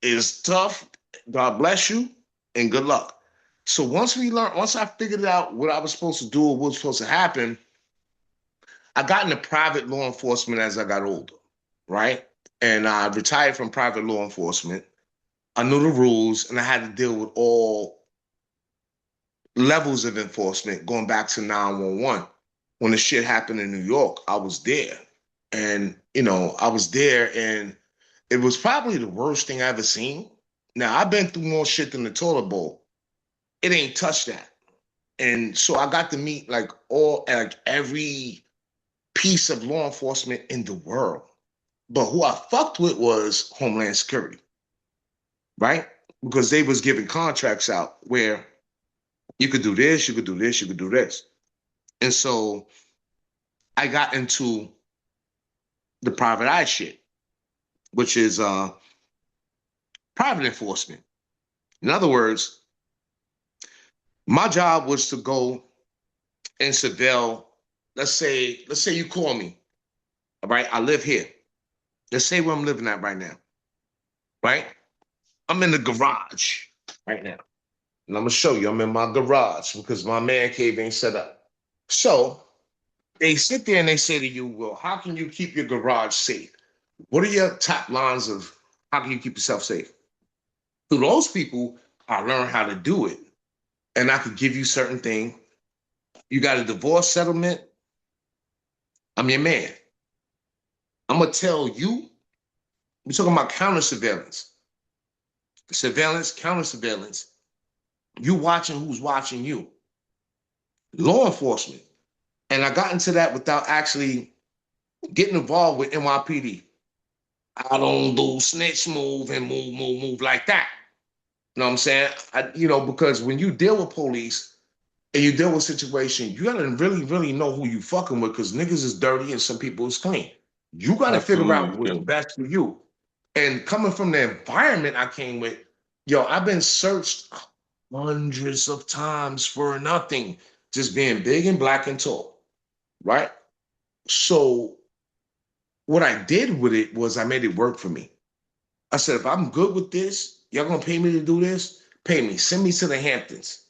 is tough. God bless you and good luck. So once I figured out what I was supposed to do or what was supposed to happen, I got into private law enforcement as I got older, right? And I retired from private law enforcement. I knew the rules and I had to deal with all levels of enforcement going back to 911. When the shit happened in New York, I was there. And, I was there and it was probably the worst thing I ever seen. Now, I've been through more shit than the toilet bowl. It ain't touched that. And so I got to meet like every piece of law enforcement in the world. But who I fucked with was Homeland Security, right? Because they was giving contracts out where you could do this, you could do this, you could do this. And so I got into the private eye shit, which is private enforcement. In other words, my job was to go and surveil. Let's say you call me. All right, I live here. Let's say where I'm living at right now. Right? I'm in the garage right now. And I'm gonna show you. I'm in my garage because my man cave ain't set up. So they sit there and they say to you, well, how can you keep your garage safe? What are your top lines of how can you keep yourself safe? To those people, I learned how to do it. And I could give you certain things. You got a divorce settlement. I'm your man. I'm gonna tell you, we're talking about counter surveillance. Surveillance, counter surveillance. You watching who's watching you. Law enforcement. And I got into that without actually getting involved with NYPD. I don't do snitch move and move like that. You know what I'm saying? Because when you deal with police and you deal with situations, you gotta really, really know who you fucking with because niggas is dirty and some people is clean. You gotta figure out absolutely. what's Yeah. best for you. And coming from the environment I came with, yo, I've been searched hundreds of times for nothing, just being big and black and tall, right? So what I did with it was I made it work for me. I said, if I'm good with this, y'all gonna pay me to do this? Pay me. Send me to the Hamptons.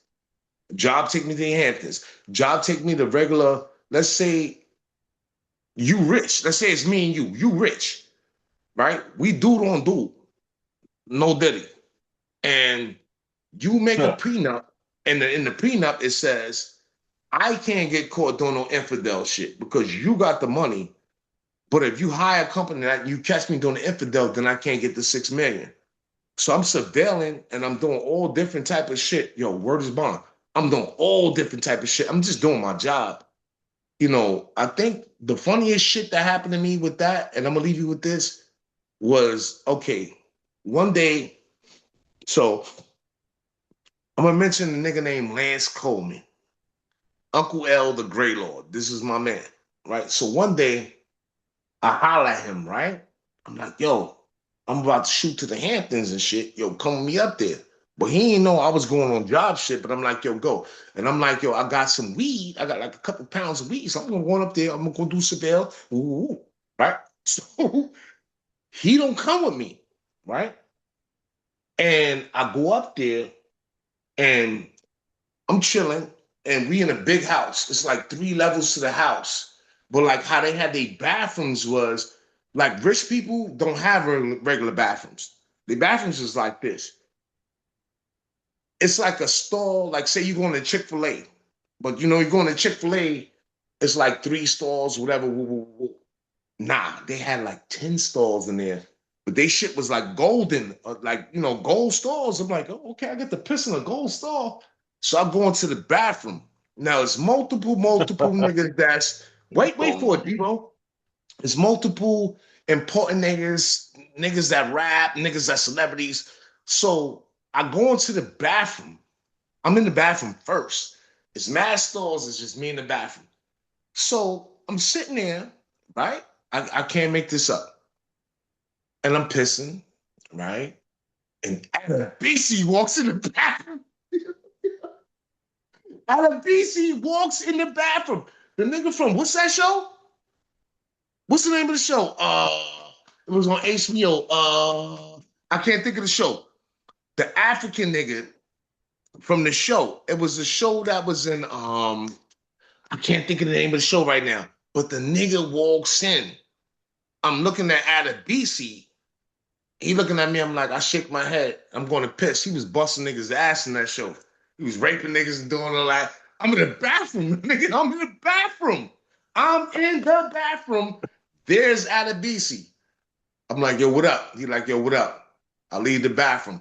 Job take me to the Hamptons. Job take me to regular, let's say you rich. Let's say it's me and you. You rich, right? We dude on dude. No diddy. And you make a Huh. prenup, and in the prenup it says, I can't get caught doing no infidel shit because you got the money. But if you hire a company that you catch me doing the infidel, then I can't get the 6 million. So I'm surveilling and I'm doing all different type of shit. Yo, word is bond. I'm doing all different type of shit. I'm just doing my job. I think the funniest shit that happened to me with that, and I'm gonna leave you with this, was okay. One day, so I'm gonna mention a nigga named Lance Coleman, Uncle L, the Grey Lord. This is my man, right? So one day I holler at him, right? I'm like, yo, I'm about to shoot to the Hamptons and shit. Yo, come with me up there. But he didn't know I was going on job shit, but I'm like, yo, go. And I'm like, yo, I got some weed. I got like a couple pounds of weed. So I'm gonna go up there. I'm gonna go do surveil. Ooh, right? So he don't come with me, right? And I go up there and I'm chilling, and we in a big house. It's like 3 levels to the house. But like how they had their bathrooms was like rich people don't have regular bathrooms. The bathrooms is like this. It's like a stall, like say you're going to Chick-fil-A, but you're going to Chick-fil-A, it's like 3 stalls, whatever. Woo, woo, woo. Nah, they had like 10 stalls in there but they shit was like golden, like, you know, gold stars. I'm like, oh, okay, I get to piss in a gold star. So I go into the bathroom. Now it's multiple niggas that's wait Oh, for it, bro. It's multiple important niggas that rap, niggas that celebrities. So I go into the bathroom. I'm in the bathroom first. It's mad stalls, it's just me in the bathroom. So I'm sitting there, right? I can't make this up. And I'm pissing, right? And Adam BC walks in the bathroom. Adam BC walks in the bathroom. The nigga from what's that show? What's the name of the show? It was on HBO. I can't think of the show. The African nigga from the show. It was a show that was in I can't think of the name of the show right now. But the nigga walks in. I'm looking at Adam BC. He looking at me. I'm like, I shake my head. I'm going to piss. He was busting niggas' ass in that show. He was raping niggas and doing all that. I'm in the bathroom, nigga. I'm in the bathroom. I'm in the bathroom. There's Adabisi. I'm like, yo, what up? He like, yo, what up? I leave the bathroom.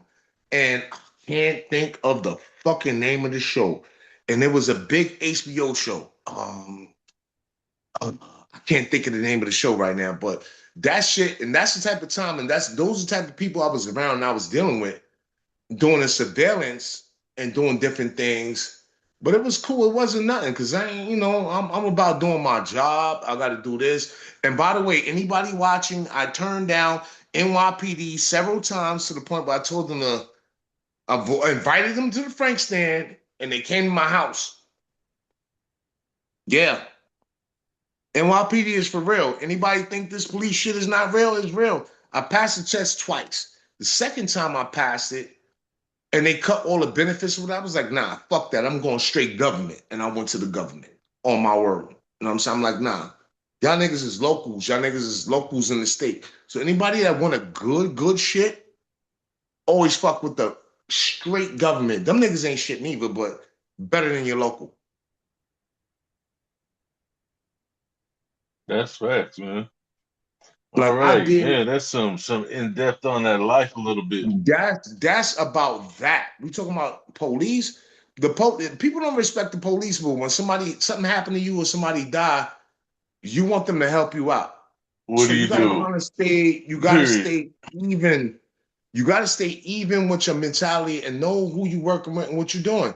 And I can't think of the fucking name of the show. And it was a big HBO show. I can't think of the name of the show right now, but that shit, and that's the type of time, and those are the type of people I was around and I was dealing with, doing the surveillance and doing different things. But it was cool. It wasn't nothing because I ain't, you know, I'm about doing my job. I got to do this. And by the way, anybody watching, I turned down NYPD several times to the point where I told them to invited them to the Frank stand, and they came to my house. Yeah, NYPD is for real. Anybody think this police shit is not real? It's real. I passed the test twice. The second time I passed it, and they cut all the benefits of it, I was like, nah, fuck that. I'm going straight government. And I went to the government on my word. You know what I'm saying? I'm like, nah, y'all niggas is locals. Y'all niggas is locals in the state. So anybody that want a good shit, always fuck with the straight government. Them niggas ain't shit neither, but better than your local. that's facts, man. All Like I right, did. man. That's some in depth on that life a little bit. That's about that. We talking about police. People don't respect the police, but when something happened to you or somebody die, you want them to help you out. What So do you you gotta do? kind of stay. You gotta Period. stay even. You gotta stay even with your mentality and know who you working with and what you're doing.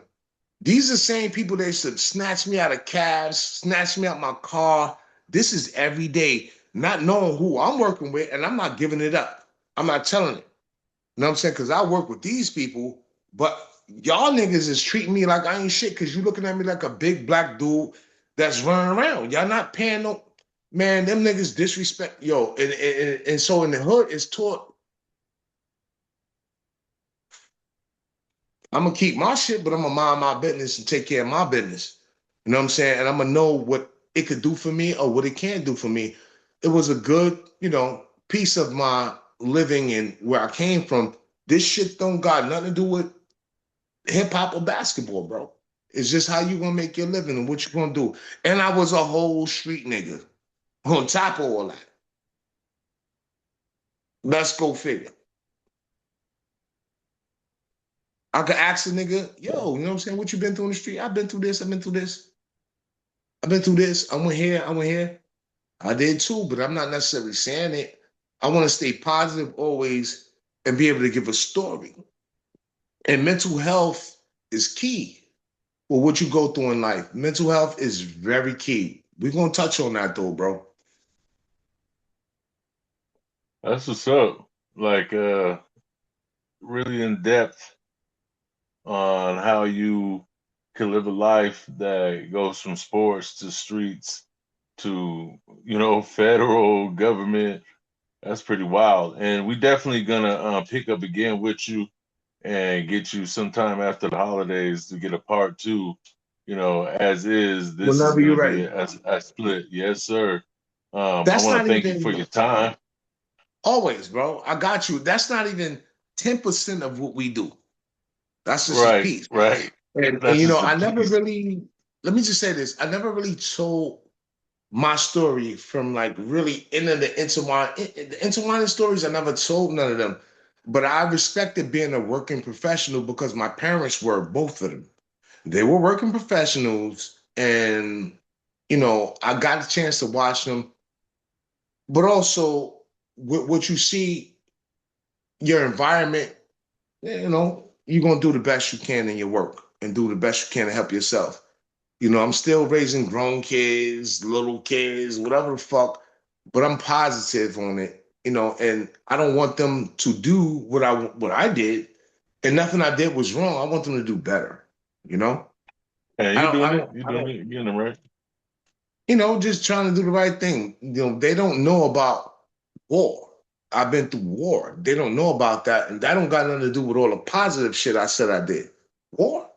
These are the same people that should snatch me out of cabs, snatch me out my car. This is every day, not knowing who I'm working with, and I'm not giving it up. I'm not telling it. You know what I'm saying? Because I work with these people, but y'all niggas is treating me like I ain't shit because you looking at me like a big black dude that's running around. Y'all not paying no, man, them niggas disrespect, yo. And so in the hood, it's taught, I'm going to keep my shit, but I'm going to mind my business and take care of my business. You know what I'm saying? And I'm going to know what it could do for me or what it can do for me. It was a good, you know, piece of my living and where I came from. This shit don't got nothing to do with hip hop or basketball, bro. It's just how you gonna make your living and what you gonna do. And I was a whole street nigga on top of all that. Let's go figure. I could ask a nigga, yo, you know what I'm saying? What you been through in the street? I've been through this, I've been through this, I've been through this. I went here, I went here. I did too, but I'm not necessarily saying it. I want to stay positive always and be able to give a story. And mental health is key. For what you go through in life. Mental health is very key. We're gonna touch on that though, bro. That's what's up. Like really in depth on how you can live a life that goes from sports to streets to, federal government. That's pretty wild. And we definitely gonna pick up again with you and get you sometime after the holidays to get a part two. As is, this is Whenever you're gonna be ready. a split. Yes, sir. I That's want to not thank you for even your time. always, bro. I got you. That's not even 10% of what we do. That's just a Right, piece. right. And That's you know, just a I never piece. really, let me just say this. I never really told my story from like really into the intertwining stories. I never told none of them, but I respected being a working professional because my parents were, both of them. They were working professionals, and I got a chance to watch them. But also, what you see, your environment, you're gonna do the best you can in your work and do the best you can to help yourself. I'm still raising grown kids, little kids, whatever the fuck, but I'm positive on it, and I don't want them to do what I did, and nothing I did was wrong. I want them to do better, you know? And I you're don't, I doing it. don't, You're I doing don't, it. You're getting it right. just trying to do the right thing. They don't know about war. I've been through war. They don't know about that, and that don't got nothing to do with all the positive shit I said I did. War,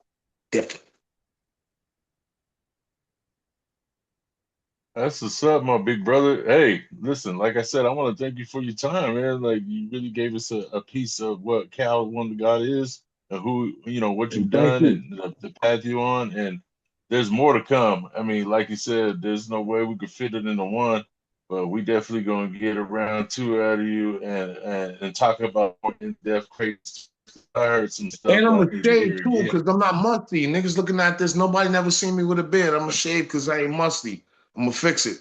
different. That's what's up, my big brother. Hey, listen, like I said, I want to thank you for your time, man. Like you really gave us a piece of what Cal One the God is and who, what you've And thank done you. and the path you're on. And there's more to come. I mean, like you said, there's no way we could fit it into one, but we definitely gonna get around two out of you and talk about more in-depth crazy stuff. I heard some stuff And I'm that a I need to shave hear too, again. because I'm not musty. Niggas looking at this, nobody never seen me with a beard. I'm a shave because I ain't musty. I'm gonna fix it.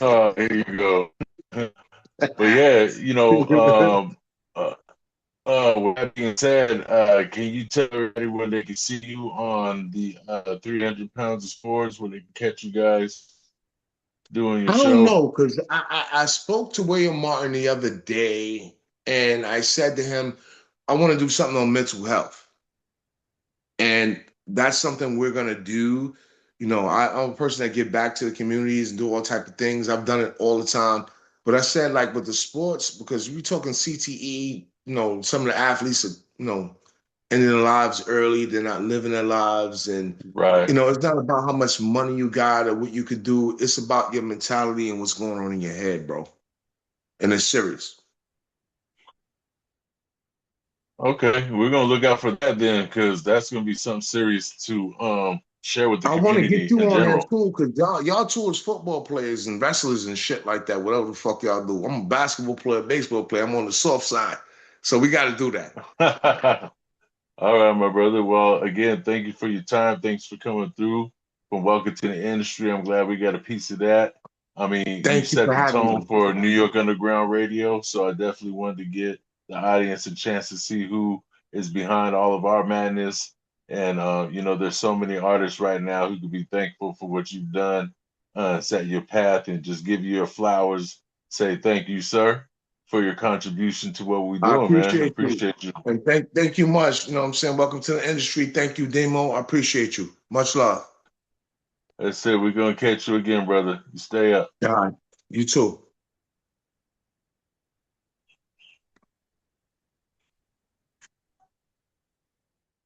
Oh, here you go. But yeah, uh, with that being said, can you tell everybody where they can see you on the 300 pounds of sports, where they can catch you guys doing your I don't show? know, because I spoke to William Martin the other day, and I said to him, I want to do something on mental health. And that's something we're gonna do. I'm a person that give back to the communities and do all type of things. I've done it all the time. But I said, like, with the sports, because we talking CTE, some of the athletes are, ending their lives early, they're not living their lives. And, Right. it's not about how much money you got or what you could do. It's about your mentality and what's going on in your head, bro. And it's serious. Okay, we're gonna look out for that then, because that's gonna be something serious to share with the I want to get community you in on that general. too, because y'all two is football players and wrestlers and shit like that, whatever the fuck y'all do. I'm a basketball player, baseball player. I'm on the soft side. So we got to do that. All right, my brother. Well, again, thank you for your time. Thanks for coming through. From welcome to the industry. I'm glad we got a piece of that. I mean, you Thank you set for the having tone me. for New York Underground Radio, so I definitely wanted to get the audience a chance to see who is behind all of our madness. And there's so many artists right now who could be thankful for what you've done, set your path, and just give you your flowers. Say thank you, sir, for your contribution to what we're I doing, man. appreciate you. Appreciate you. And thank you much. You know what I'm saying? Welcome to the industry. Thank you, DeeMo. I appreciate you. Much love. That's it. We're gonna catch you again, brother. You stay up. All right. You too.